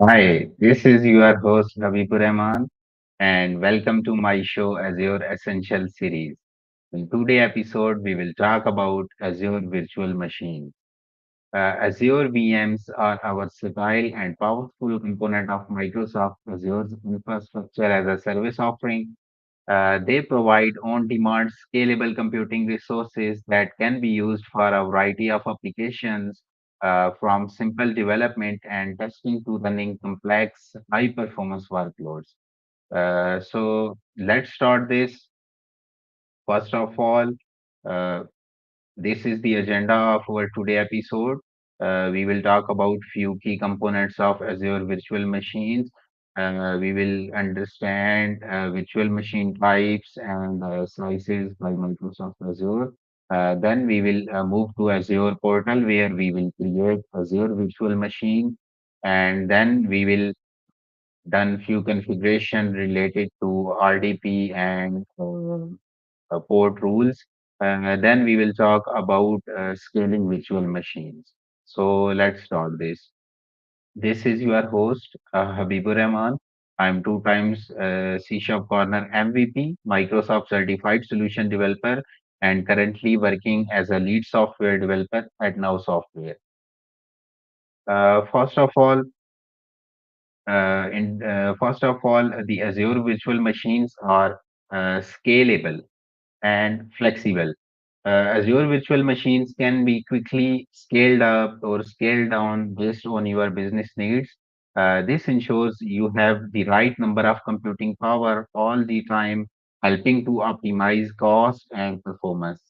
Hi, this is your host Habibur Rahman, and welcome to my show Azure Essential Series. In today's episode, we will talk about Azure Virtual Machines. Azure VMs are a versatile and powerful component of Microsoft Azure's infrastructure as a service offering. They provide on-demand scalable computing resources that can be used for a variety of applications, from simple development and testing to running complex high-performance workloads. So let's start this. First of all, uh, this is the agenda of our today episode. We will talk about few key components of Azure Virtual Machines. We will understand virtual machine types and slices by Microsoft Azure. Then we will move to Azure Portal where we will create Azure Virtual Machine, and then we will done few configuration related to RDP and port rules. Then we will talk about scaling virtual machines. So let's start this. This is your host, Habibur Rahman. I'm two times C Sharp Corner MVP, Microsoft Certified Solution Developer, and currently working as a lead software developer at Now Software. First of all, the Azure virtual machines are scalable and flexible. Azure virtual machines can be quickly scaled up or scaled down based on your business needs. This ensures you have the right number of computing power all the time, helping to optimize cost and performance.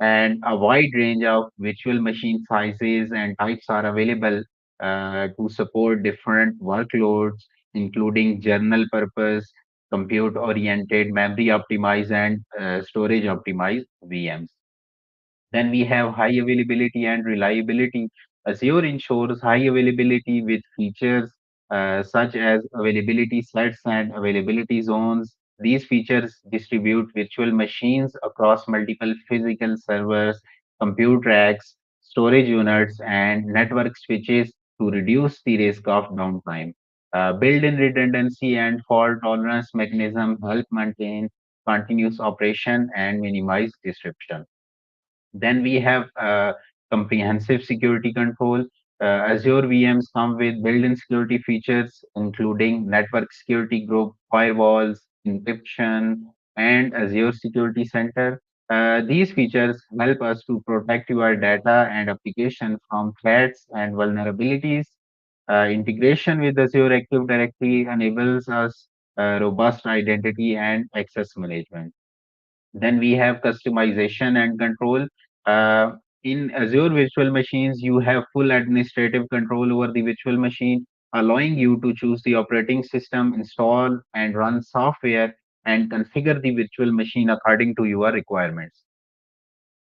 And a wide range of virtual machine sizes and types are available to support different workloads, including general purpose, compute oriented, memory optimized, and storage optimized VMs. Then we have high availability and reliability. Azure ensures high availability with features such as availability sets and availability zones. These features distribute virtual machines across multiple physical servers, compute racks, storage units, and network switches to reduce the risk of downtime. Built-in redundancy and fault tolerance mechanism help maintain continuous operation and minimize disruption. Then we have comprehensive security control. Azure VMs come with built-in security features, including network security group, firewalls, encryption, and Azure Security Center. These features help us to protect your data and application from threats and vulnerabilities. Integration with Azure Active Directory enables us robust identity and access management. Then we have customization and control. Uh, in Azure Virtual Machines, you have full administrative control over the virtual machine, allowing you to choose the operating system, install and run software, and configure the virtual machine according to your requirements.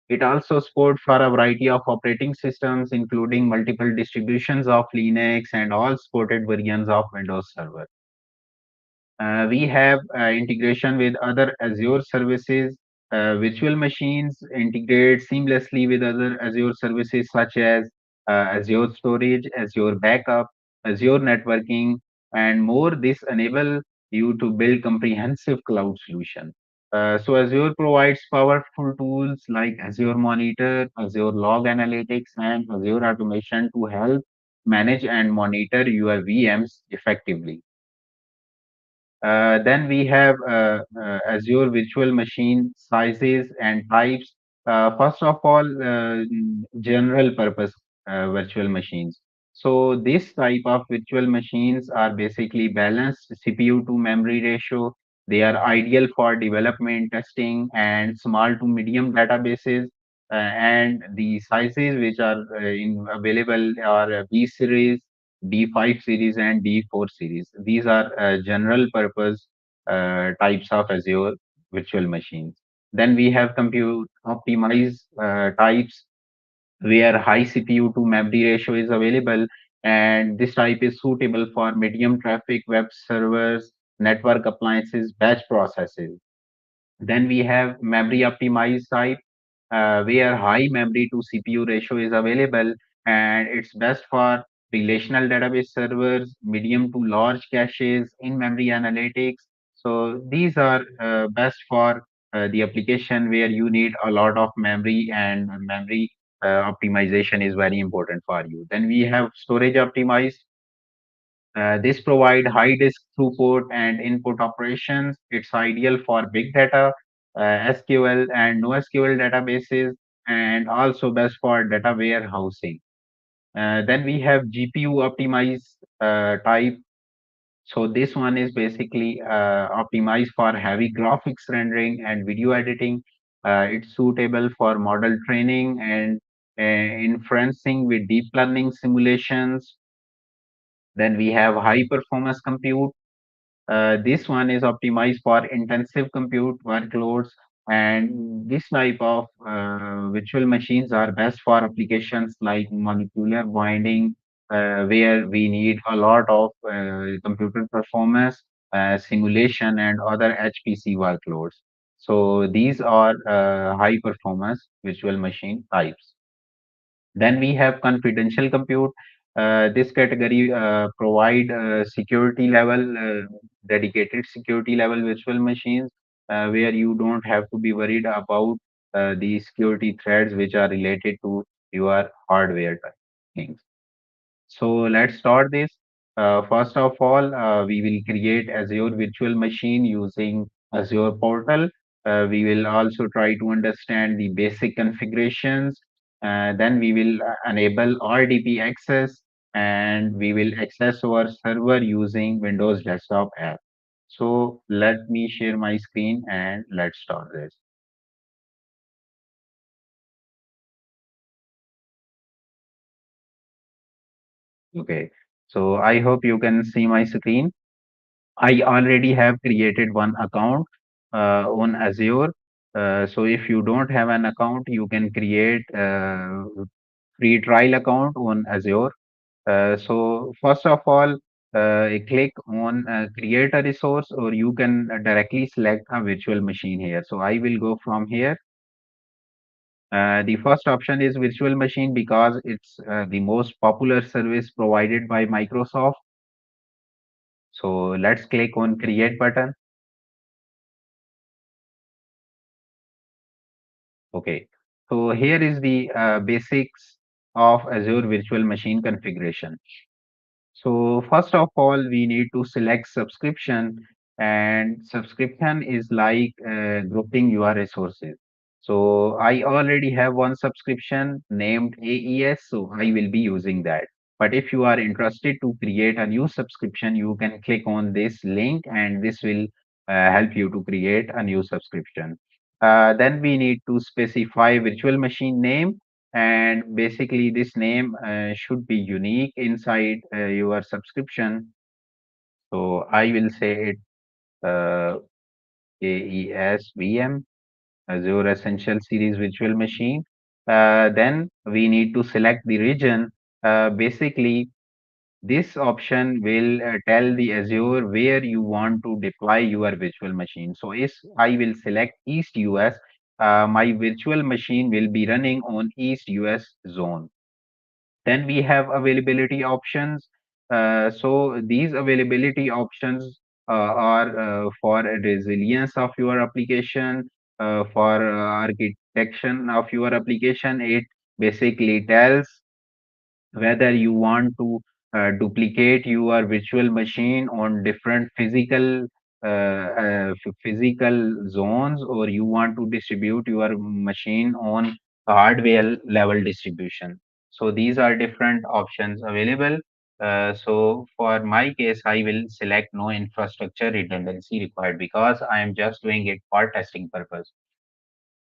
It also supports for a variety of operating systems, including multiple distributions of Linux and all supported versions of Windows Server. We have integration with other Azure services. Virtual machines integrate seamlessly with other Azure services such as Azure Storage, Azure Backup, Azure Networking, and more. This enable you to build comprehensive cloud solution. So Azure provides powerful tools like Azure Monitor, Azure Log Analytics, and Azure Automation to help manage and monitor your VMs effectively. Then we have Azure virtual machine sizes and types. First of all, general purpose virtual machines. So this type of virtual machines are basically balanced CPU to memory ratio. They are ideal for development, testing, and small to medium databases. And the sizes which are available are B series, D5 series and D4 series. These are general purpose types of Azure virtual machines. Then we have compute optimized types where high CPU to memory ratio is available, and this type is suitable for medium traffic web servers, network appliances, batch processes. Then we have memory optimized type where high memory to CPU ratio is available, and it's best for relational database servers, medium to large caches, in-memory analytics. So these are best for the application where you need a lot of memory, and memory optimization is very important for you. Then we have storage optimized. This provide high disk throughput and input operations. It's ideal for big data, SQL and NoSQL databases, and also best for data warehousing. Then we have GPU optimized type. So this one is basically optimized for heavy graphics rendering and video editing. It's suitable for model training and inferencing with deep learning simulations. Then we have high performance compute. This one is optimized for intensive compute workloads, and this type of virtual machines are best for applications like molecular binding, where we need a lot of computer performance, simulation, and other HPC workloads. So these are high performance virtual machine types. Then we have confidential compute. This category provide security level, dedicated security level virtual machines, where you don't have to be worried about the security threats which are related to your hardware type things. So let's start this. First of all, we will create Azure virtual machine using Azure Portal. We will also try to understand the basic configurations. Then we will enable RDP access, and we will access our server using Windows Desktop app. So let me share my screen and let's start this. Okay. So I hope you can see my screen. I already have created one account on Azure. So if you don't have an account, you can create free trial account on Azure. So first of all, click on create a resource, or you can directly select a virtual machine here. So I will go from here. The first option is virtual machine because it's the most popular service provided by Microsoft. So let's click on create button. Okay, so here is the basics of Azure Virtual Machine configuration. So first of all, we need to select subscription, and subscription is like grouping your resources. So I already have one subscription named AES, so I will be using that. But if you are interested to create a new subscription, you can click on this link, and this will help you to create a new subscription. Then we need to specify virtual machine name, and basically this name should be unique inside your subscription. So I will say it uh, AES VM, Azure Essential Series Virtual Machine. Then we need to select the region. Basically, this option will tell the Azure where you want to deploy your virtual machine. So if I will select East US, my virtual machine will be running on East US zone. Then we have availability options. So these availability options are for resilience of your application, for architecture of your application. It basically tells whether you want to duplicate your virtual machine on different physical zones, or you want to distribute your machine on hardware level distribution. So these are different options available. So for my case, I will select no infrastructure redundancy required because I am just doing it for testing purpose.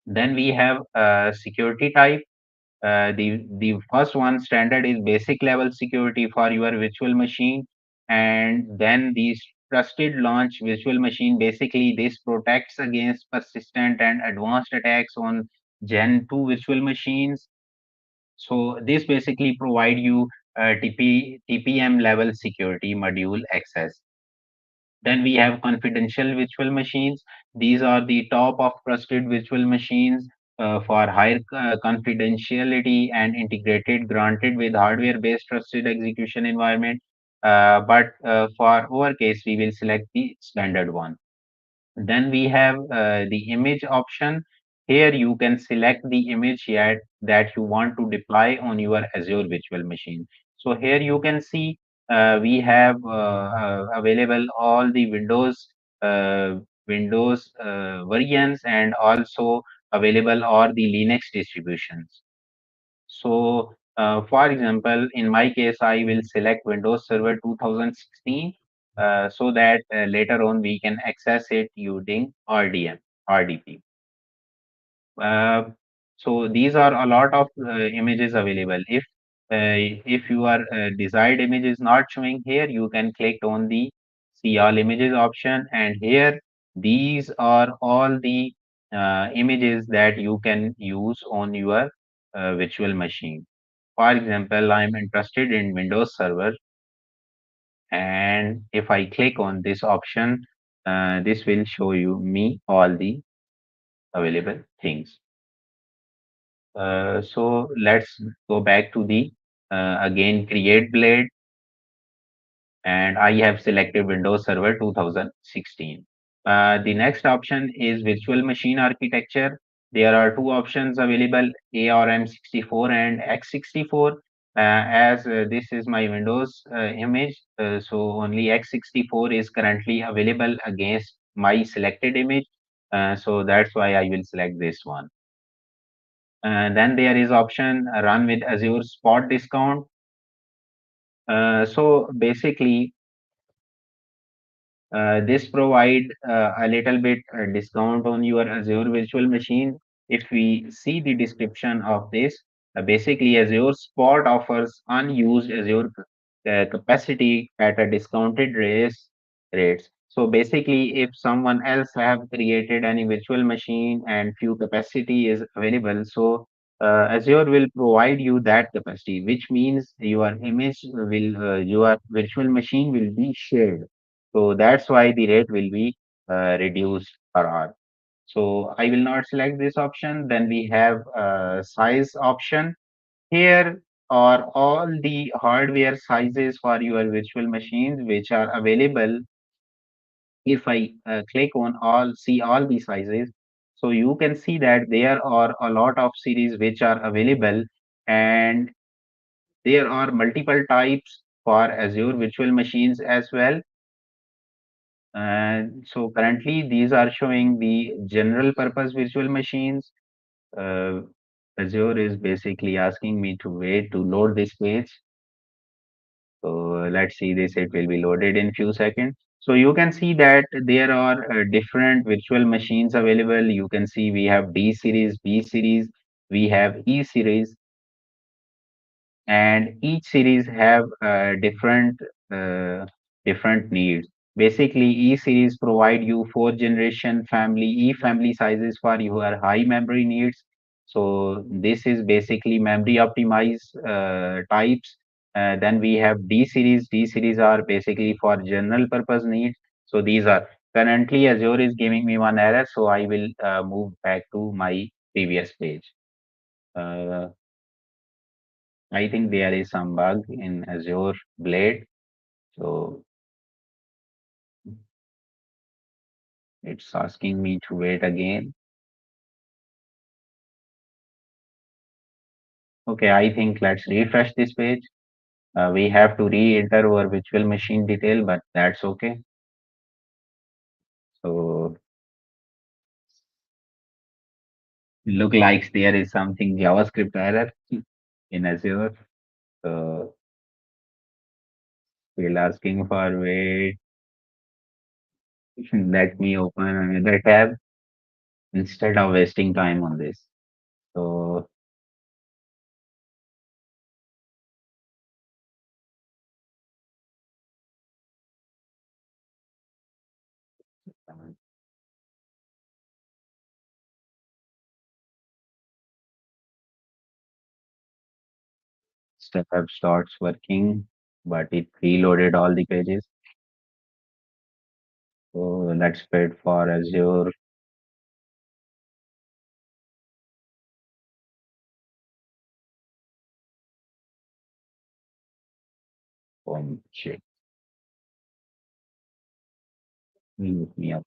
Then we have security type. The first one standard is basic level security for your virtual machine, and then the trusted launch virtual machine. Basically, this protects against persistent and advanced attacks on Gen 2 virtual machines. So this basically provide you TPM level security module access. Then we have confidential virtual machines. These are the top of trusted virtual machines. for higher confidentiality and integrated granted with hardware based trusted execution environment. But for our case, we will select the standard one. Then we have the image option. Here you can select the image yet that you want to deploy on your Azure virtual machine. So here you can see we have available all the uh, Windows variants, and also available all the Linux distributions. So, for example, in my case, I will select Windows Server 2016 so that later on we can access it using RDP. Uh, so these are a lot of images available. If your desired image is not showing here, you can click on the see all images option, and here these are all the images that you can use on your virtual machine. For example, I'm interested in Windows Server, and if I click on this option, this will show you me all the available things. So let's go back to the again create blade, and I have selected Windows Server 2016. The next option is virtual machine architecture. There are two options available, ARM64 and x64. As this is my Windows image, so only x64 is currently available against my selected image. So that's why I will select this one. Then there is option run with Azure Spot Discount. So basically, this provide a little bit discount on your Azure virtual machine. If we see the description of this, basically Azure Spot offers unused Azure capacity at a discounted rates. So basically, if someone else have created any virtual machine and few capacity is available, so Azure will provide you that capacity, which means your virtual machine will be shared, so that's why the rate will be reduced per hour. So I will not select this option. Then we have size option. Here are all the hardware sizes for your virtual machines which are available. If I click on all, see all the sizes, so you can see that there are a lot of series which are available, and there are multiple types for Azure virtual machines as well. And so currently these are showing the general purpose virtual machines. Uh, Azure is basically asking me to wait to load this page. So let's see this, it will be loaded in few seconds. So you can see that there are different virtual machines available. You can see we have D series, B series, we have E series, and each series have different needs. Basically, E series provide you fourth generation family E family sizes for your high memory needs. So this is basically memory optimized types. Then we have D series. D series are basically for general purpose needs. So these are currently Azure is giving me one error, so I will move back to my previous page. Uh, I think there is some bug in Azure Blade, so it's asking me to wait again. Okay, I think let's refresh this page. We have to re-enter our virtual machine detail, but that's okay. So look like there is something JavaScript error in Azure. So we're asking for wait. Let me open another tab instead of wasting time on this. So step up starts working, but it reloaded all the pages. So let's wait for Azure Shit. Look me up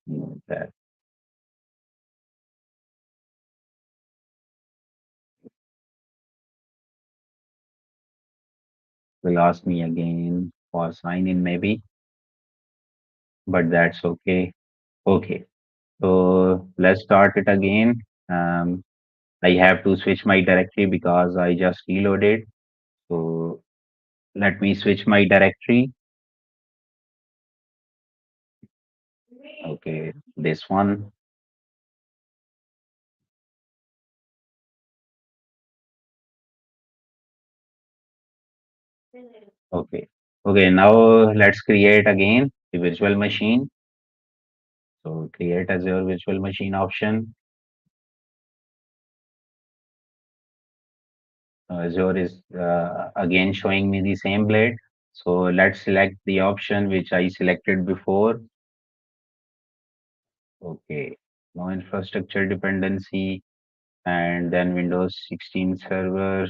that. Will ask me again for sign in maybe, but that's okay. Okay. So let's start it again. Um, I have to switch my directory because I just reloaded. So let me switch my directory. Okay, this one. Okay. Okay, now let's create again the virtual machine. So create Azure Virtual Machine option. Azure is again showing me the same blade. So let's select the option which I selected before. Okay, no infrastructure dependency and then Windows 16 server.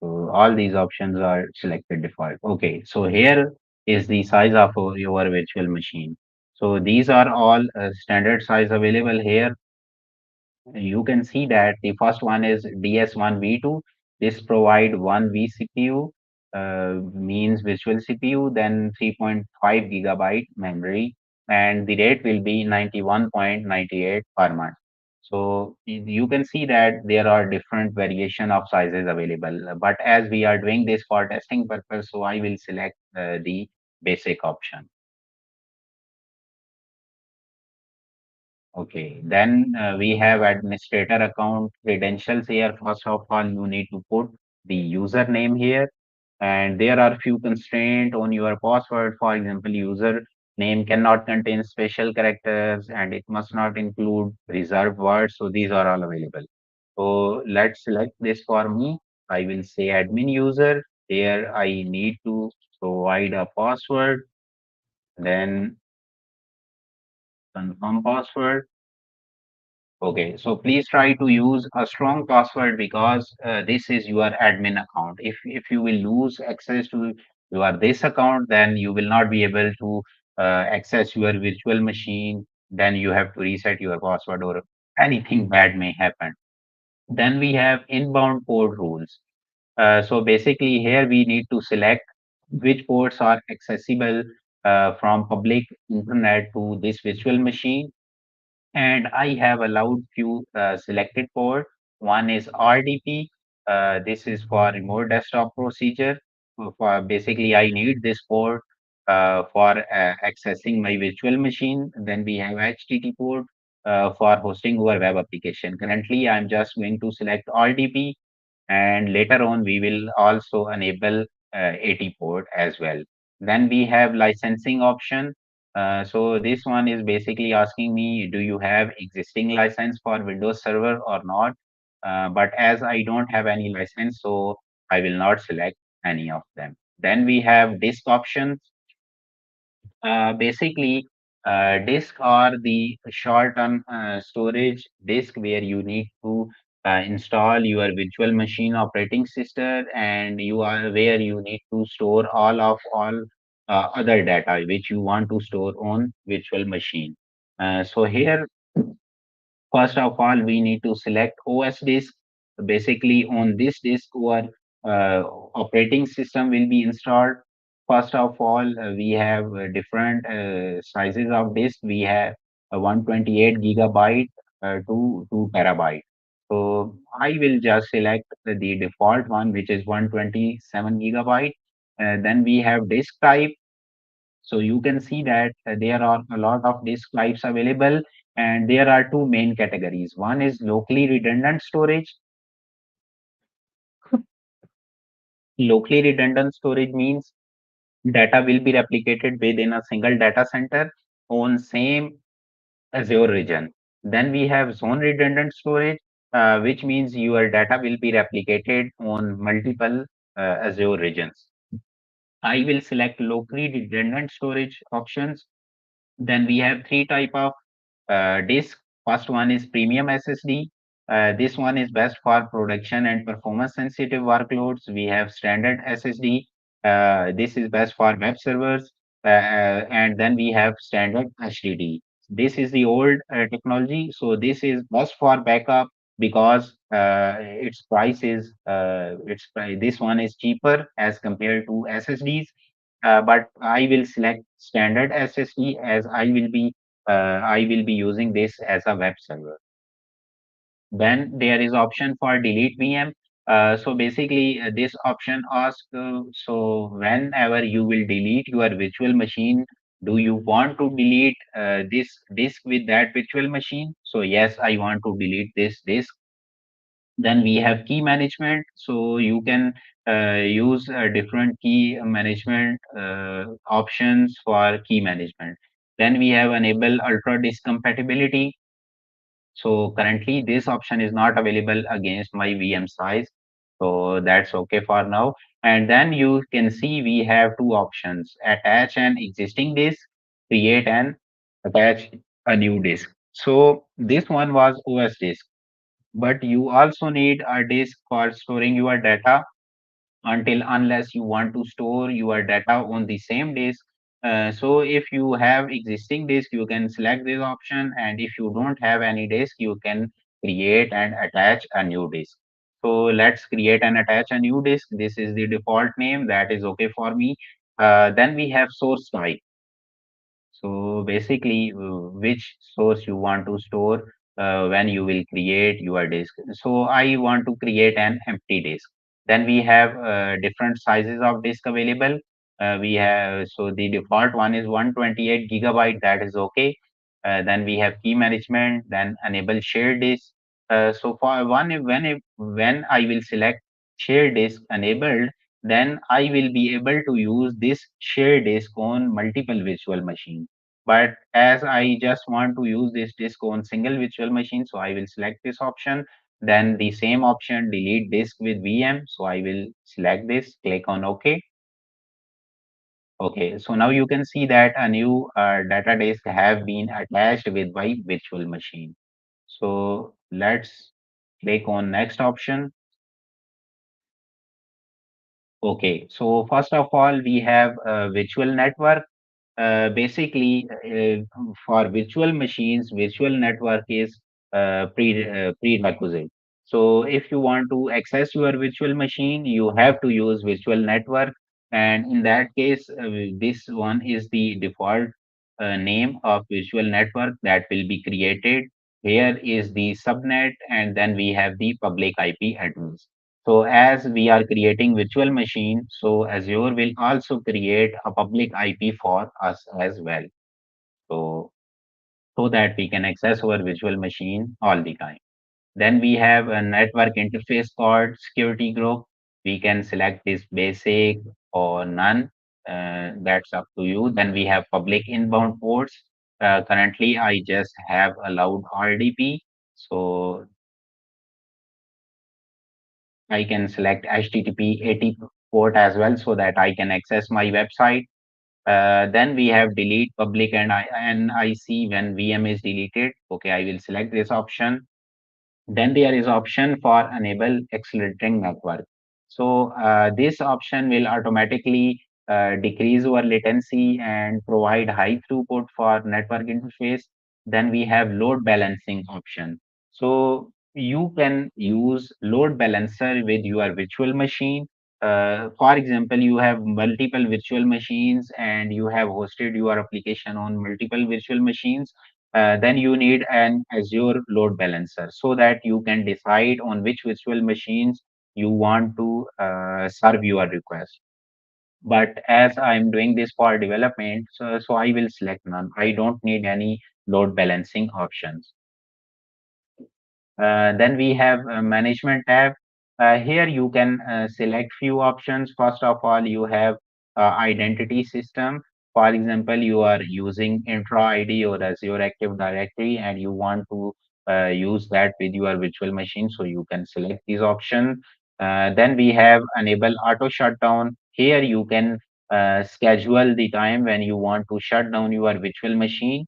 So all these options are selected default. Okay, so here is the size of your virtual machine. So these are all standard size available here. You can see that the first one is DS1V2. This provide one vCPU, means virtual CPU, then 3.5 gigabyte memory, and the rate will be 91.98 per month. So you can see that there are different variation of sizes available. But as we are doing this for testing purpose, so I will select the basic option. Okay, then we have administrator account credentials here. First of all, you need to put the username here, and there are few constraints on your password. For example, user name cannot contain special characters, and it must not include reserved words. So these are all available. So let's select this for me. I will say admin user. Here I need to provide a password, then confirm password. Okay, so please try to use a strong password because this is your admin account. If you will lose access to your this account, then you will not be able to access your virtual machine. Then you have to reset your password or anything bad may happen. Then we have inbound port rules. So basically here we need to select which ports are accessible from public internet to this virtual machine, and I have allowed few selected port. One is RDP. This is for remote desktop procedure. For basically, I need this port for accessing my virtual machine. Then we have HTTP port for hosting our web application. Currently, I'm just going to select RDP, and later on we will also enable 80 port as well. Then we have licensing option. So this one is basically asking me, do you have existing license for Windows Server or not? But as I don't have any license, so I will not select any of them. Then we have disk options. Basically, disk are the short-term storage disk where you need to install your virtual machine operating system, and you are where you need to store all other data which you want to store on virtual machine. So here, first of all, we need to select OS disk. Basically, on this disk, our operating system will be installed. First of all, we have different sizes of disk. We have 128 gigabyte to 2 terabyte. So I will just select the default one, which is 127 gigabyte. Then we have disk type. So you can see that there are a lot of disk types available, and there are two main categories. One is locally redundant storage. Locally redundant storage means data will be replicated within a single data center on same Azure region. Then we have zone redundant storage, which means your data will be replicated on multiple Azure regions. I will select locally redundant storage options. Then we have three type of disk. First one is premium SSD. This one is best for production and performance sensitive workloads. We have standard SSD. This is best for web servers. And then we have standard HDD. This is the old technology. So this is best for backup because its price is this one is cheaper as compared to SSDs. But I will select standard SSD as I will be using this as a web server. Then there is option for delete VM. So basically, this option asks, so whenever you will delete your virtual machine, do you want to delete this disk with that virtual machine? So yes, I want to delete this disk. Then we have key management. So you can use different key management options for key management. Then we have enable ultra disk compatibility. So currently this option is not available against my VM size. So that's okay for now. And then you can see we have two options: attach an existing disk, create and attach a new disk. So this one was OS disk, but you also need a disk for storing your data until unless you want to store your data on the same disk. So if you have existing disk, you can select this option, and if you don't have any disk, you can create and attach a new disk. So let's create and attach a new disk. This is the default name that is okay for me. Then we have source type. So basically, which source you want to store when you will create your disk. So I want to create an empty disk. Then we have different sizes of disk available. We have so the default one is 128 gigabyte. That is okay. Then we have key management. Then enable shared disk. So for one, when I will select shared disk enabled, then I will be able to use this shared disk on multiple virtual machines. But as I just want to use this disk on single virtual machine, so I will select this option. Then the same option, delete disk with VM. So I will select this, click on OK. Okay, so now you can see that a new data disk have been attached with my virtual machine. So let's click on next option. Okay, so first of all, we have a virtual network. Basically, for virtual machines, virtual network is prerequisite. So if you want to access your virtual machine, you have to use virtual network. And in that case, this one is the default name of virtual network that will be created. Here is the subnet, and then we have the public IP address. So as we are creating virtual machine, so Azure will also create a public IP for us as well. So so that we can access our virtual machine all the time. Then we have a network interface called security group. We can select this basic or none. That's up to you. Then we have public inbound ports. Currently, I just have allowed RDP. So I can select HTTP 80 port as well so that I can access my website. Then we have delete public and I see when VM is deleted. Okay, I will select this option. Then there is option for enable accelerating network. So this option will automatically decrease our latency and provide high throughput for network interface. Then we have load balancing option. So you can use load balancer with your virtual machine. For example, you have multiple virtual machines and you have hosted your application on multiple virtual machines. Then you need an Azure load balancer so that you can decide on which virtual machines you want to serve your request. But as I'm doing this for development, so I will select none. I don't need any load balancing options. Then we have a management tab. Here you can select few options. First of all, you have identity system. For example, you are using Intra ID or Azure Active Directory and you want to use that with your virtual machine. So you can select this option. Then we have enable auto shutdown. Here you can schedule the time when you want to shut down your virtual machine,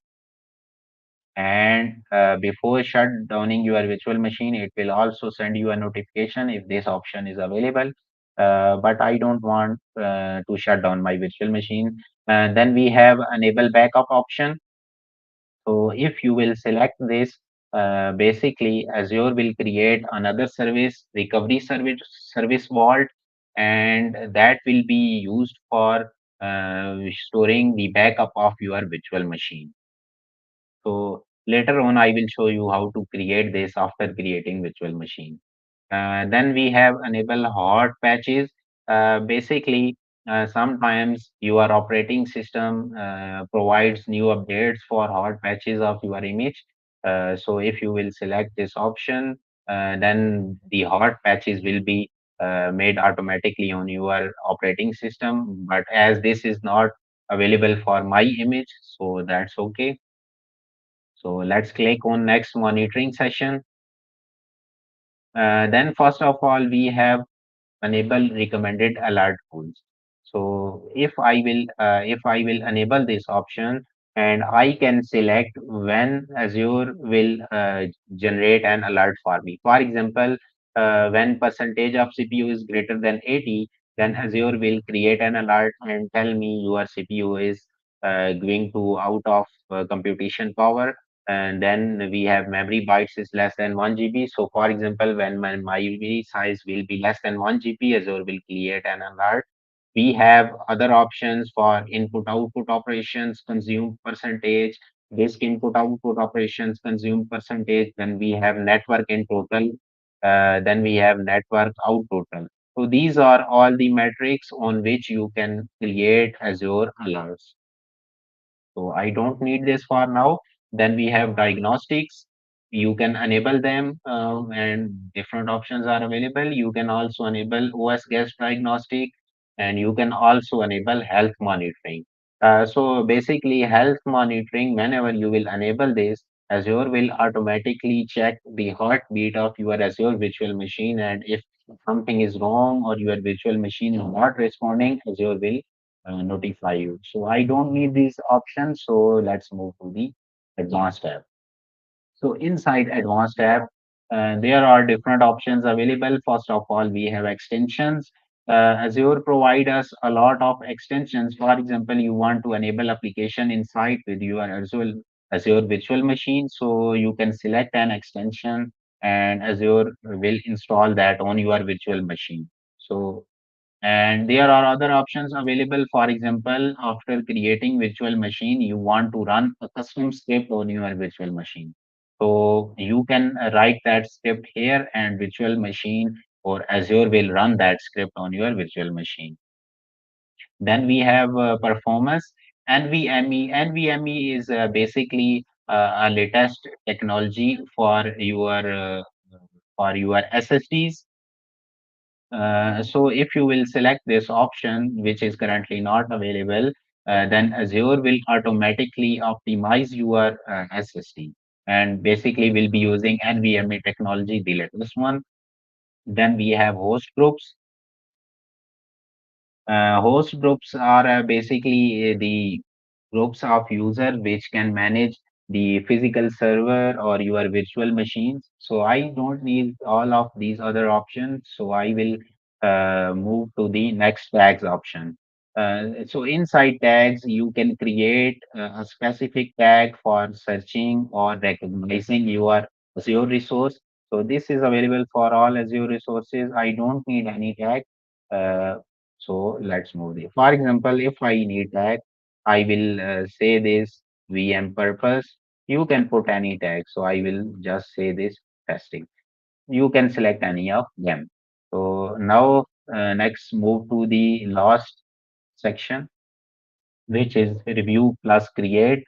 and before shut downing your virtual machine, it will also send you a notification if this option is available. but I don't want to shut down my virtual machine. Then we have enable backup option. So if you will select this, basically Azure will create another service vault, and that will be used for storing the backup of your virtual machine. So later on, I will show you how to create this after creating virtual machine. Then we have enable hot patches. Basically, sometimes your operating system provides new updates for hot patches of your image. So if you will select this option, then the hot patches will be made automatically on your operating system. But as this is not available for my image, so that's okay. So let's click on next monitoring session. Then first of all, we have enable recommended alert rules. So if I will enable this option, and I can select when Azure will generate an alert for me. For example, when percentage of CPU is greater than 80, then Azure will create an alert and tell me your CPU is going to out of computation power. And then we have memory bytes is less than 1 GB. So for example, when my memory size will be less than 1 GB, Azure will create an alert. We have other options for input output operations, consume percentage, disk input output operations, consume percentage. Then we have network in total. Then we have network out total. So these are all the metrics on which you can create Azure alerts. So I don't need this for now. Then we have diagnostics. You can enable them, and different options are available. You can also enable OS guest diagnostic, and you can also enable health monitoring. So basically, health monitoring, whenever you will enable this, Azure will automatically check the heartbeat of your Azure virtual machine. And if something is wrong or your virtual machine is not responding, Azure will notify you. So I don't need these options. So let's move to the advanced tab. So inside advanced tab, there are different options available. First of all, we have extensions. Azure provide us a lot of extensions. For example, you want to enable application inside with your Azure virtual machine. So you can select an extension and Azure will install that on your virtual machine. So and there are other options available. For example, after creating virtual machine, you want to run a custom script on your virtual machine. So you can write that script here and virtual machine or Azure will run that script on your virtual machine. Then we have performance. NVMe is basically a latest technology for your SSDs. So if you will select this option, which is currently not available, then Azure will automatically optimize your SSD and basically will be using NVMe technology, the latest one. Then we have host groups. Host groups are basically the groups of users which can manage the physical server or your virtual machines. So I don't need all of these other options. So I will move to the next tags option. So inside tags, you can create a specific tag for searching or recognizing your Azure resource. So this is available for all Azure resources. I don't need any tag. Uh, so let's move this. For example, if I need tag, I will say this VM purpose. You can put any tag. So I will just say this testing. You can select any of them. So now next move to the last section, which is review plus create.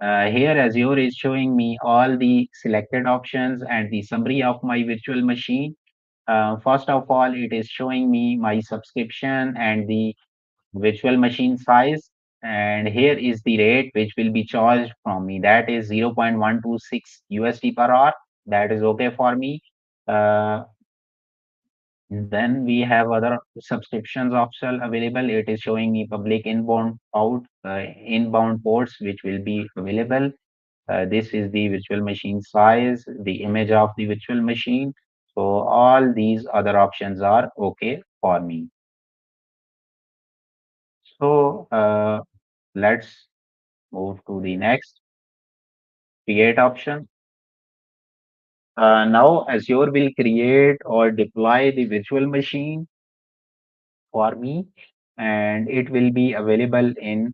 Here Azure is showing me all the selected options and the summary of my virtual machine. First of all, it is showing me my subscription and the virtual machine size. And here is the rate which will be charged from me. That is 0.126 USD per hour. That is okay for me. Uh, then we have other subscriptions optional available. It is showing me public inbound ports which will be available. This is the virtual machine size, the image of the virtual machine. So all these other options are okay for me. So let's move to the next create option. Now Azure will create or deploy the virtual machine for me, and it will be available in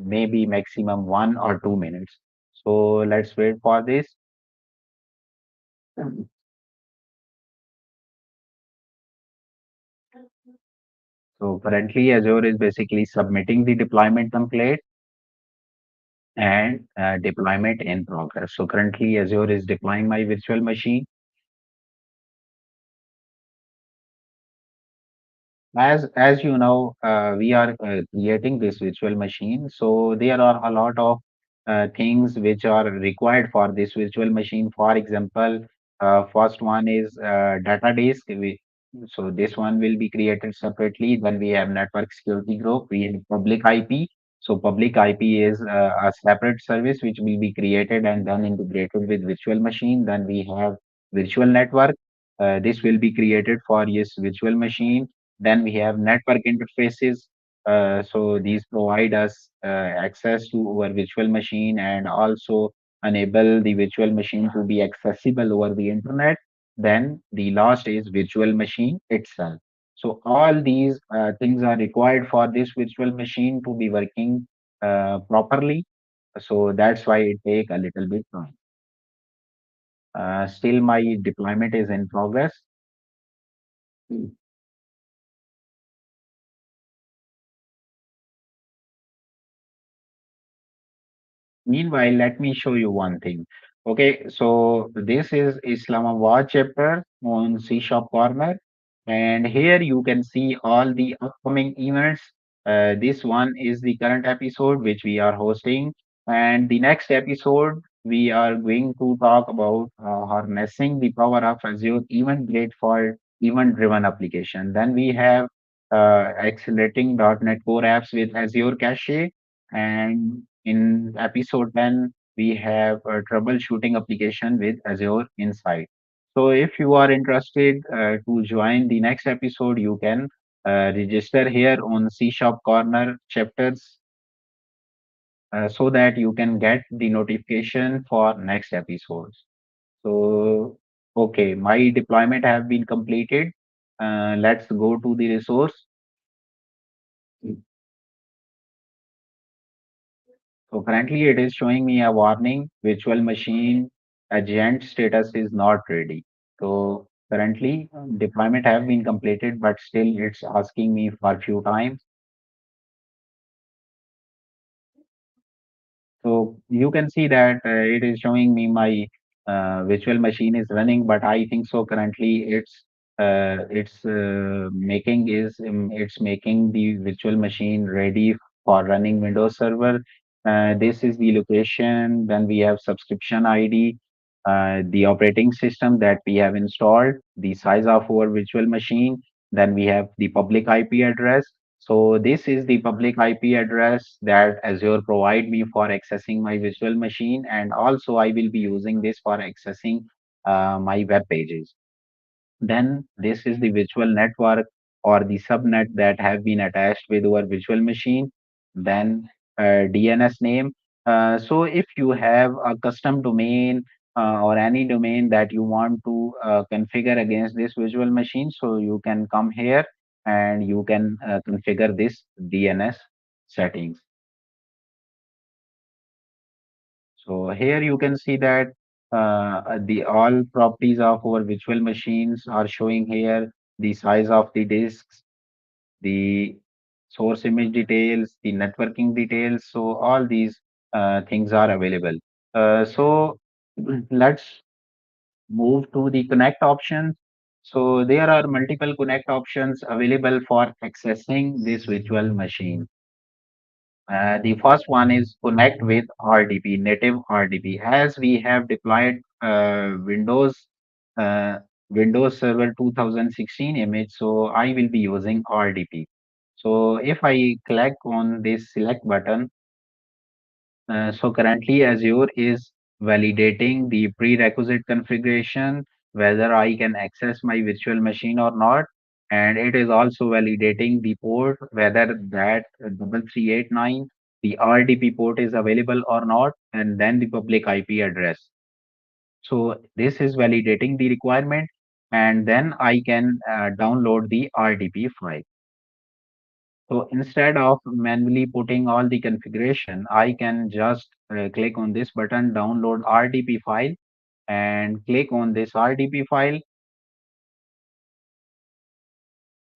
maybe maximum 1 or 2 minutes. So let's wait for this. So currently Azure is basically submitting the deployment template and deployment in progress. So currently Azure is deploying my virtual machine. As you know, we are creating this virtual machine. So there are a lot of things which are required for this virtual machine. For example, first one is data disk. So this one will be created separately. Then we have network security group. We have public IP. So public IP is a separate service which will be created and then integrated with virtual machine. Then we have virtual network. This will be created for yes virtual machine. Then we have network interfaces. So these provide us access to our virtual machine and also enable the virtual machine to be accessible over the internet. Then the last is virtual machine itself. So all these things are required for this virtual machine to be working properly. So that's why it take a little bit time. Still, my deployment is in progress. Meanwhile, let me show you one thing. Okay, so this is Islamabad chapter on C Shop Corner, and here you can see all the upcoming events. This one is the current episode which we are hosting, and the next episode we are going to talk about harnessing the power of Azure Event Grid for event-driven application. Then we have accelerating .NET Core apps with Azure Cache, and in episode 10, we have a troubleshooting application with Azure Insight. So if you are interested to join the next episode, you can register here on C Shop Corner chapters so that you can get the notification for next episodes. So, okay, my deployment have been completed. Let's go to the resource. So currently it is showing me a warning, virtual machine agent status is not ready. So currently deployment have been completed, but still it's asking me for a few times. So you can see that it is showing me my virtual machine is running, but I think so currently it's making the virtual machine ready for running Windows Server. This is the location. Then we have subscription ID, the operating system that we have installed, the size of our virtual machine. Then we have the public IP address. So this is the public IP address that Azure provide me for accessing my virtual machine, and also I will be using this for accessing my web pages. Then this is the virtual network or the subnet that have been attached with our virtual machine. Then DNS name. So if you have a custom domain or any domain that you want to configure against this virtual machine, so you can come here and you can configure this DNS settings. So here you can see that the all properties of our virtual machines are showing here, the size of the disks, the source image details, the networking details. So all these things are available. So let's move to the connect options. So there are multiple connect options available for accessing this virtual machine. The first one is connect with RDP, native RDP. As we have deployed uh, Windows Server 2016 image, so I will be using RDP. So if I click on this select button, so currently Azure is validating the prerequisite configuration. whether I can access my virtual machine or not. And it is also validating the port, whether that 3389, the RDP port is available or not, and then the public IP address. So this is validating the requirement, and then I can download the RDP file. So instead of manually putting all the configuration, I can just click on this button, download RDP file, and click on this RDP file.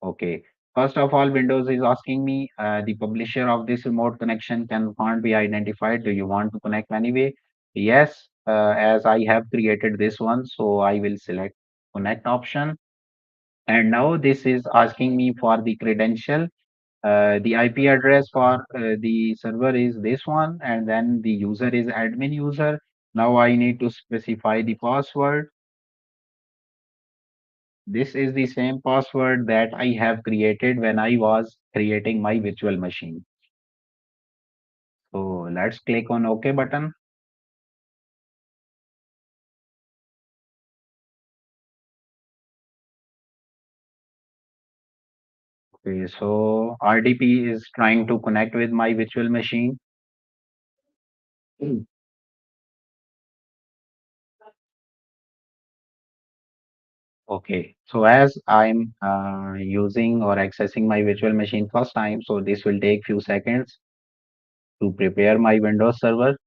Okay. First of all, Windows is asking me the publisher of this remote connection can't be identified. Do you want to connect anyway? Yes, as I have created this one, so I will select connect option. And now this is asking me for the credential. The IP address for the server is this one, and then the user is admin user. Now I need to specify the password. This is the same password that I have created when I was creating my virtual machine. So let's click on OK button. Okay, so RDP is trying to connect with my virtual machine. Mm. Okay, so as I'm using or accessing my virtual machine first time, so this will take few seconds to prepare my Windows server.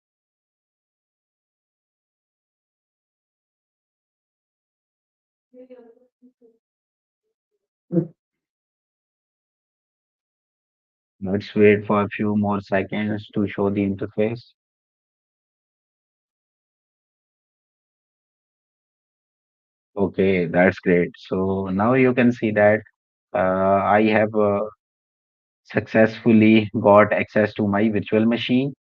Let's wait for a few more seconds to show the interface. Okay, that's great. So now you can see that I have successfully got access to my virtual machine.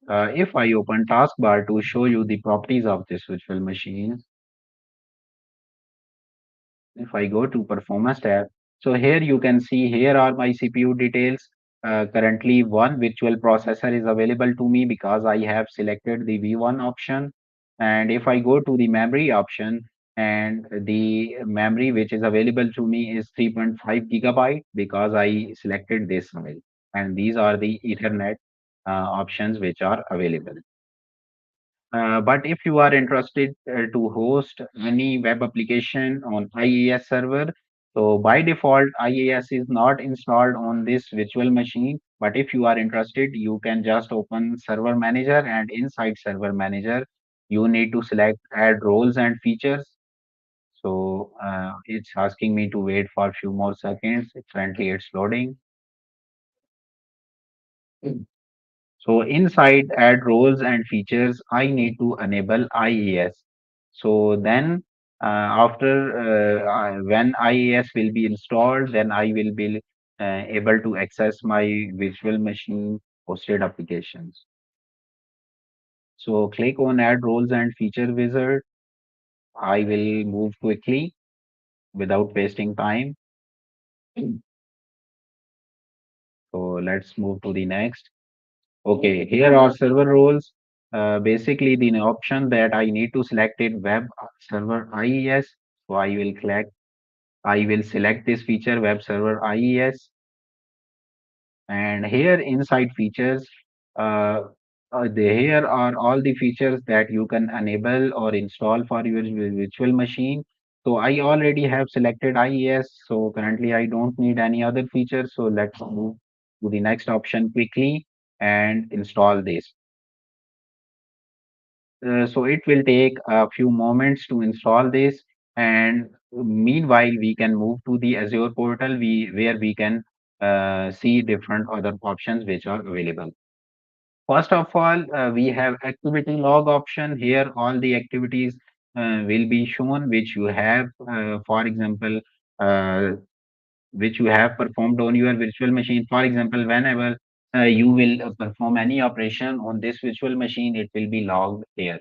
If I open taskbar to show you the properties of this virtual machine, if I go to performance tab, so here you can see here are my CPU details. Currently, one virtual processor is available to me because I have selected the V1 option. And if I go to the memory option, and the memory which is available to me is 3.5 gigabyte because I selected this file. And these are the Ethernet options which are available. But if you are interested to host any web application on IaaS server, so by default, IaaS is not installed on this virtual machine. But if you are interested, you can just open Server Manager, and inside Server Manager, you need to select Add Roles and Features. So it's asking me to wait for a few more seconds. Currently, it's loading. So inside add roles and features, I need to enable IAS. So then when IAS will be installed, then I will be able to access my virtual machine hosted applications. So click on add roles and feature wizard. I will move quickly without wasting time. So let's move to the next. Okay, here are server roles. Basically, the option that I need to select it web server IES. So I will select this feature web server IES. And here inside features, uh, here are all the features that you can enable or install for your virtual machine. So I already have selected IES. So currently I don't need any other features. So let's move to the next option quickly and install this. So it will take a few moments to install this, and meanwhile we can move to the Azure portal where we can see different other options which are available. First of all, we have activity log option. Here all the activities will be shown which you have, for example, uh, which you have performed on your virtual machine. For example, whenever you will perform any operation on this virtual machine, it will be logged here.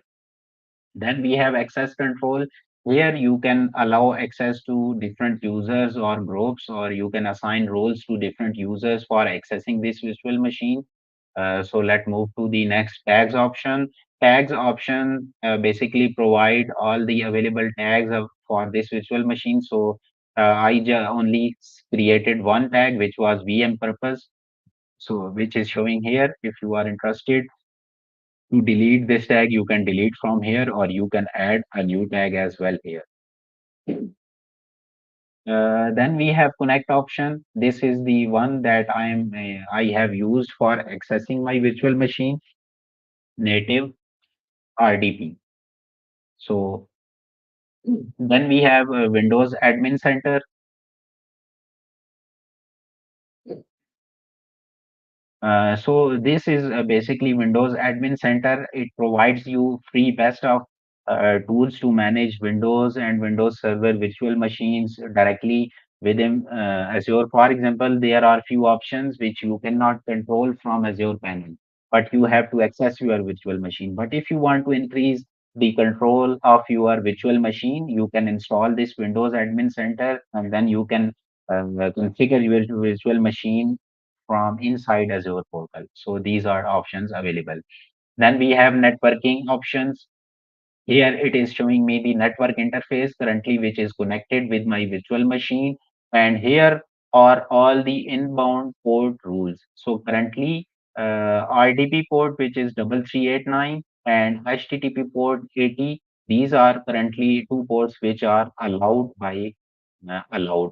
Then we have access control. Here you can allow access to different users or groups, or you can assign roles to different users for accessing this virtual machine. So let's move to the next tags option. Tags option basically provide all the available tags for this virtual machine. So only created one tag, which was VM purpose. So which is showing here. If you are interested to delete this tag, you can delete from here, or you can add a new tag as well here. Then we have connect option. This is the one that I have used for accessing my virtual machine native RDP. So then we have Windows Admin Center. So this is basically Windows Admin Center. It provides you free best of tools to manage Windows and Windows Server virtual machines directly within Azure. For example, there are few options which you cannot control from Azure panel, but you have to access your virtual machine. But if you want to increase the control of your virtual machine, you can install this Windows Admin Center, and then you can configure your virtual machine from inside Azure Portal. So these are options available. Then we have networking options. Here it is showing me the network interface currently, which is connected with my virtual machine. And here are all the inbound port rules. So currently, RDP port, which is 3389, and HTTP port 80. These are currently two ports which are allowed,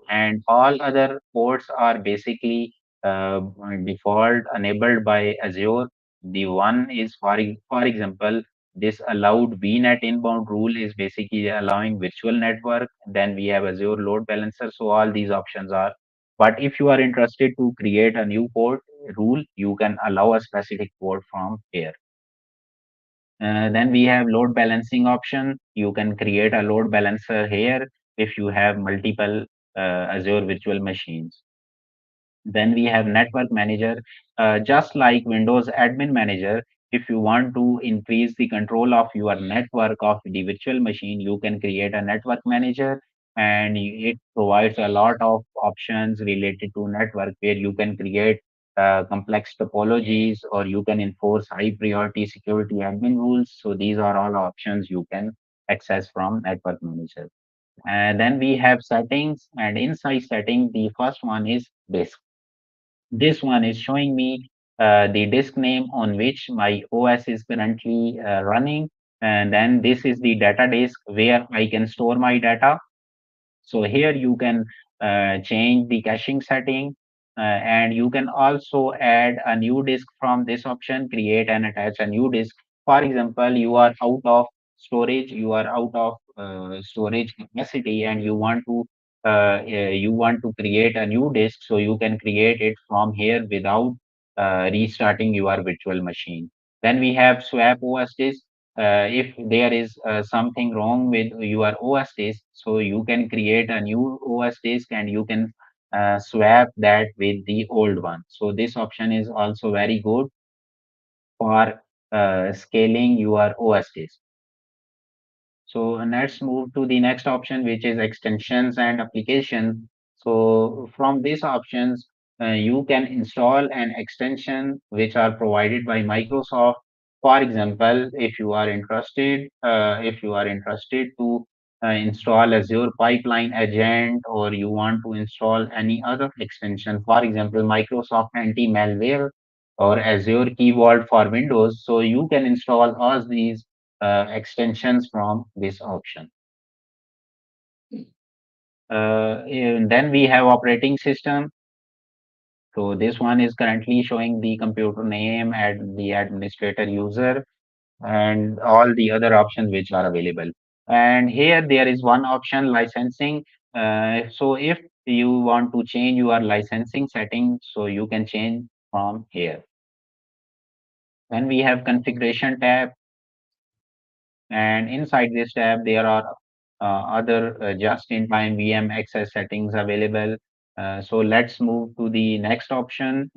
and all other ports are basically default enabled by Azure. The one is for example, this allowed VNet inbound rule is basically allowing virtual network. Then we have Azure load balancer. So all these options are. But if you are interested to create a new port rule, you can allow a specific port from here. Then we have load balancing option. You can create a load balancer here if you have multiple Azure virtual machines. Then we have network manager. Just like Windows admin manager, if you want to increase the control of your network of the virtual machine, you can create a network manager, and it provides a lot of options related to network where you can create complex topologies, or you can enforce high priority security admin rules. So these are all options you can access from network manager. And then we have settings, and inside setting, the first one is disk. This one is showing me the disk name on which my OS is currently running. And then this is the data disk where I can store my data. So here you can change the caching setting, and you can also add a new disk from this option, create and attach a new disk. For example, you are out of storage, you are out of storage capacity, and you want to create a new disk, so you can create it from here without restarting your virtual machine. Then we have swap OS disk. If there is something wrong with your OS disk, so you can create a new OS disk, and you can swap that with the old one. So this option is also very good for scaling your OS disk. So let's move to the next option, which is extensions and application. So from these options, you can install an extension which are provided by Microsoft. For example, if you are interested to install Azure Pipeline Agent, or you want to install any other extension, for example, Microsoft Anti-Malware or Azure Key Vault for Windows, so you can install all these extensions from this option. And then we have operating system. So this one is currently showing the computer name and the administrator user and all the other options which are available. And here there is one option, licensing. So if you want to change your licensing setting, so you can change from here. Then we have configuration tab. And inside this tab, there are other just-in-time VM access settings available. So let's move to the next option,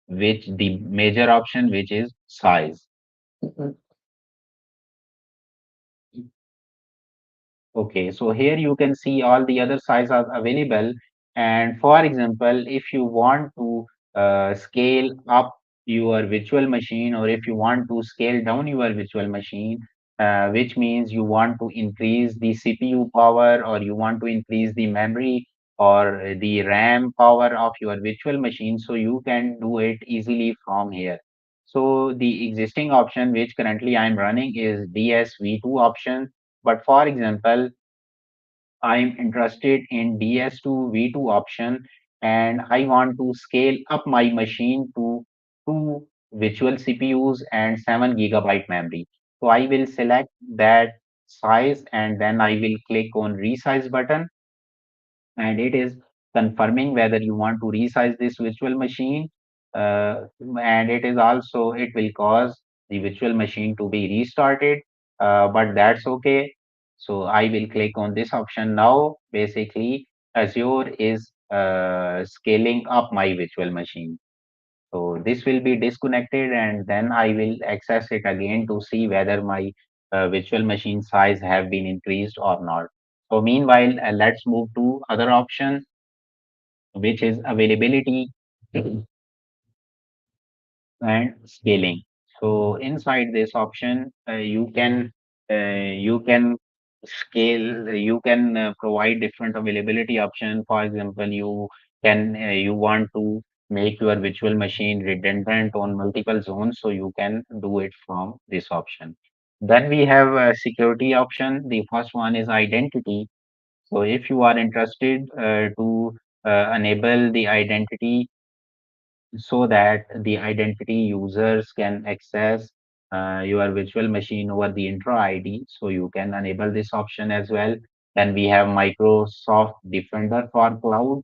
which the major option, which is size. Mhm. Okay, so here you can see all the other sizes are available. And for example, if you want to scale up your virtual machine, or if you want to scale down your virtual machine, which means you want to increase the CPU power, or you want to increase the memory or the RAM power of your virtual machine, so you can do it easily from here. So the existing option which currently I'm running is DSV2 option. But for example, I'm interested in DS2V2 option, and I want to scale up my machine to two virtual CPUs and 7 GB memory. So I will select that size, and then I will click on resize button, and it is confirming whether you want to resize this virtual machine, and it is also, it will cause the virtual machine to be restarted, but that's okay. So I will click on this option now. Basically, Azure is scaling up my virtual machine. So this will be disconnected, and then I will access it again to see whether my virtual machine size have been increased or not. So meanwhile, let's move to other option, which is availability and scaling. So inside this option, you can scale, you can provide different availability option. For example, you want to make your virtual machine redundant on multiple zones, so you can do it from this option. Then we have a security option. The first one is identity. So if you are interested to enable the identity, so that the identity users can access your virtual machine over the intra ID. So you can enable this option as well. Then we have Microsoft Defender for Cloud.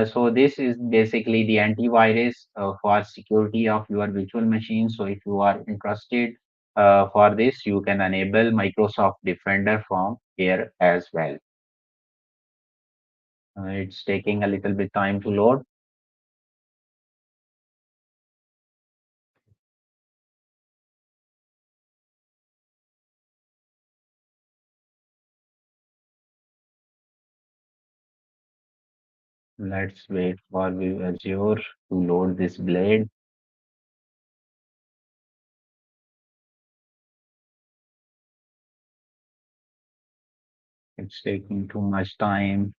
So this is basically the antivirus for security of your virtual machine. So if you are interested for this, you can enable Microsoft Defender from here as well. It's taking a little bit time to load. Let's wait for Azure to load this blade. It's taking too much time.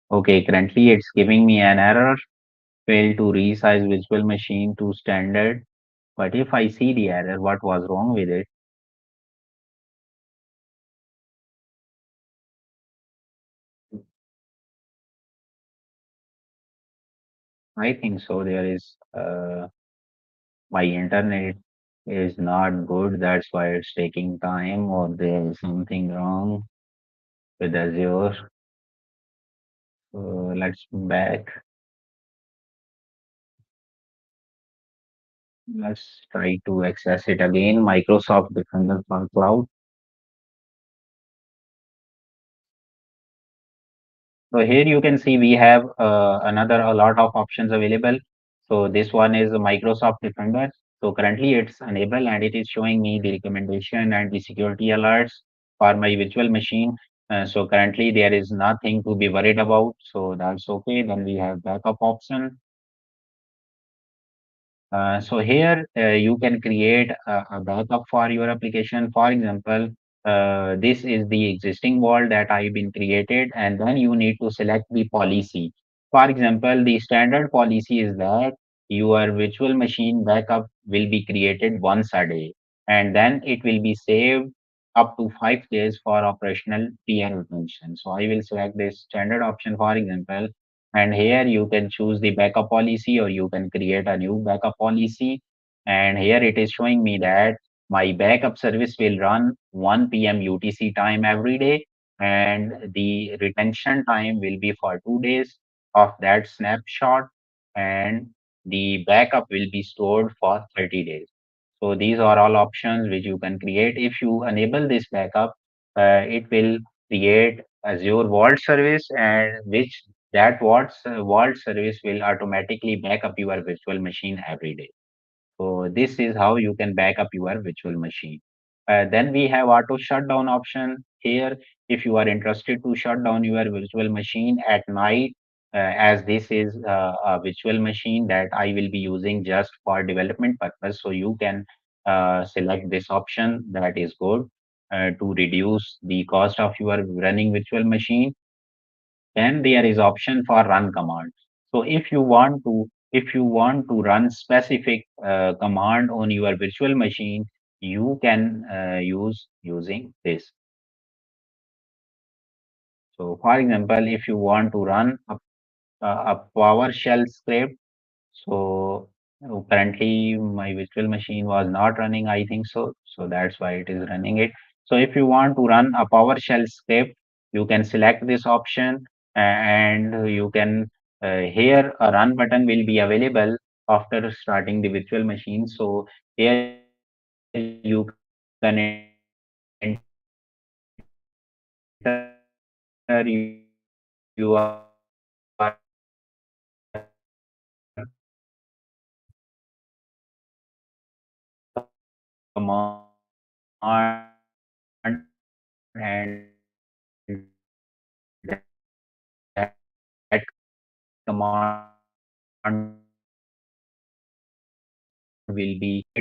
Okay, currently it's giving me an error. Failed to resize virtual machine to standard. But if I see the error, what was wrong with it? I think so. There is my internet is not good. That's why it's taking time, or there is something wrong with Azure. So let's back. Let's try to access it again. Microsoft Defender for Cloud. So here you can see we have another a lot of options available. So this one is Microsoft Defender. So currently it's enabled, and it is showing me the recommendation and the security alerts for my virtual machine. So currently there is nothing to be worried about. So that's okay. Then we have backup option. So here you can create a backup for your application. For example, this is the existing vault that I've been created, and then you need to select the policy. For example, the standard policy is that your virtual machine backup will be created once a day, and then it will be saved up to 5 days for operational PR retention. So I will select this standard option, for example, and here you can choose the backup policy, or you can create a new backup policy. And here it is showing me that my backup service will run 1 p.m. UTC time every day, and the retention time will be for 2 days of that snapshot, and the backup will be stored for 30 days. So these are all options which you can create. If you enable this backup, it will create Azure Vault service, and which that Vault service will automatically back up your virtual machine every day. So this is how you can back up your virtual machine. Then we have auto shutdown option here. If you are interested to shut down your virtual machine at night, as this is a virtual machine that I will be using just for development purpose. So you can select this option that is good to reduce the cost of your running virtual machine. Then there is option for run command. So if you want to run specific command on your virtual machine, you can using this. So for example, if you want to run a PowerShell script. So currently my virtual machine was not running, I think so. So that's why it is running it. So if you want to run a PowerShell script, you can select this option and you can here a run button will be available after starting the virtual machine. So here you can enter your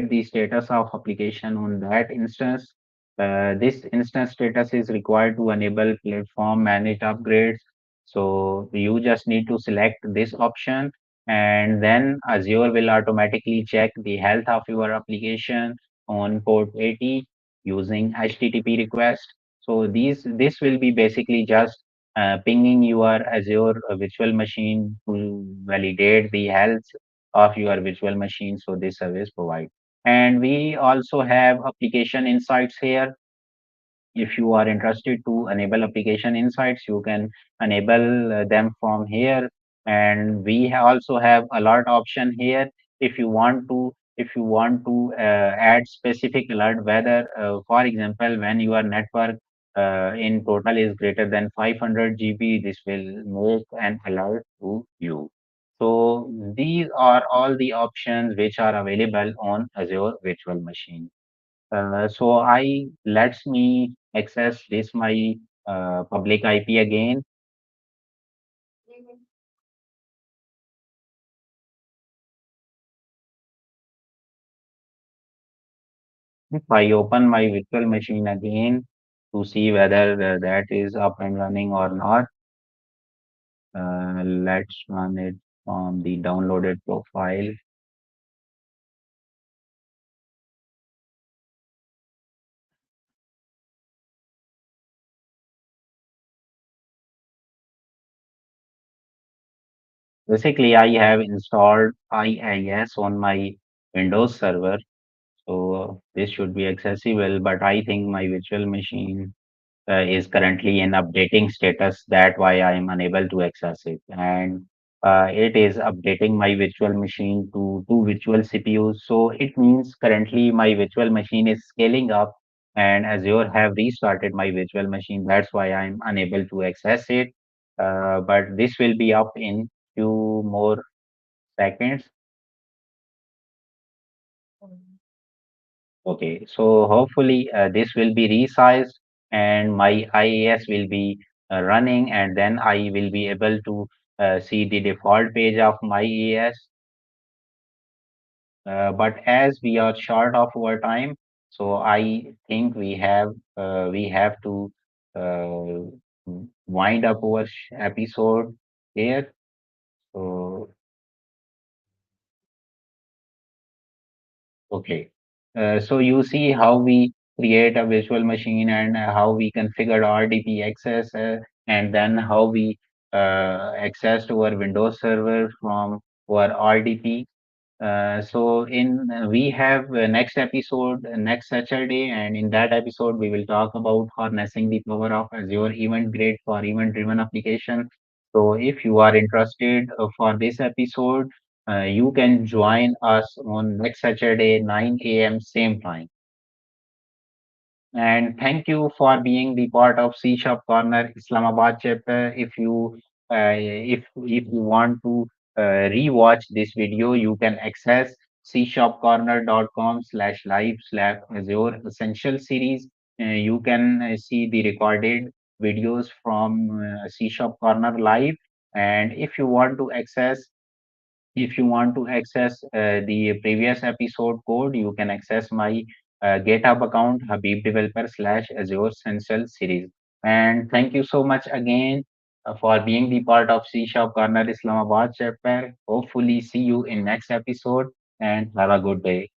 the status of application on that instance. This instance status is required to enable platform managed upgrades. So you just need to select this option, and then Azure will automatically check the health of your application on port 80 using HTTP request. So this will be basically just pinging your Azure virtual machine to validate the health of your virtual machine. So this service provide. And we also have application insights here. If you are interested to enable application insights, you can enable them from here. And we also have alert option here. If you want to add specific alert, whether for example when your network in total is greater than 500 GB, this will make an alert to you. So these are all the options which are available on Azure Virtual Machine. So I lets me access this my public IP again. If I open my virtual machine again to see whether that is up and running or not, let's run it from the downloaded profile. Basically, I have installed IIS on my Windows server, so this should be accessible. But I think my virtual machine is currently in updating status. That why I am unable to access it, and it is updating my virtual machine to two virtual CPUs. So it means currently my virtual machine is scaling up, and Azure have restarted my virtual machine. That's why I'm unable to access it. But this will be up in few more seconds. Okay, so hopefully this will be resized and my IAS will be running, and then I will be able to see the default page of my IAS. But as we are short of our time, so I think we have to wind up our episode here. So okay. So you see how we create a virtual machine and how we configure RDP access, and then how we access to our Windows server from our RDP. So in we have next episode next Saturday, and in that episode we will talk about harnessing the power of Azure Event Grid for event-driven application. So if you are interested for this episode, you can join us on next Saturday 9 a.m. same time. And thank you for being the part of C Shop Corner Islamabad chapter. If you want to rewatch this video, you can access cshopcorner.com/live/Azure Essential Series. You can see the recorded videos from C Shop Corner live, And if you want to access the previous episode code, you can access my GitHub account, Habib Developer / Azure Essential series. And thank you so much again for being the part of C Shop Corner Islamabad chapter. Hopefully, see you in next episode and have a good day.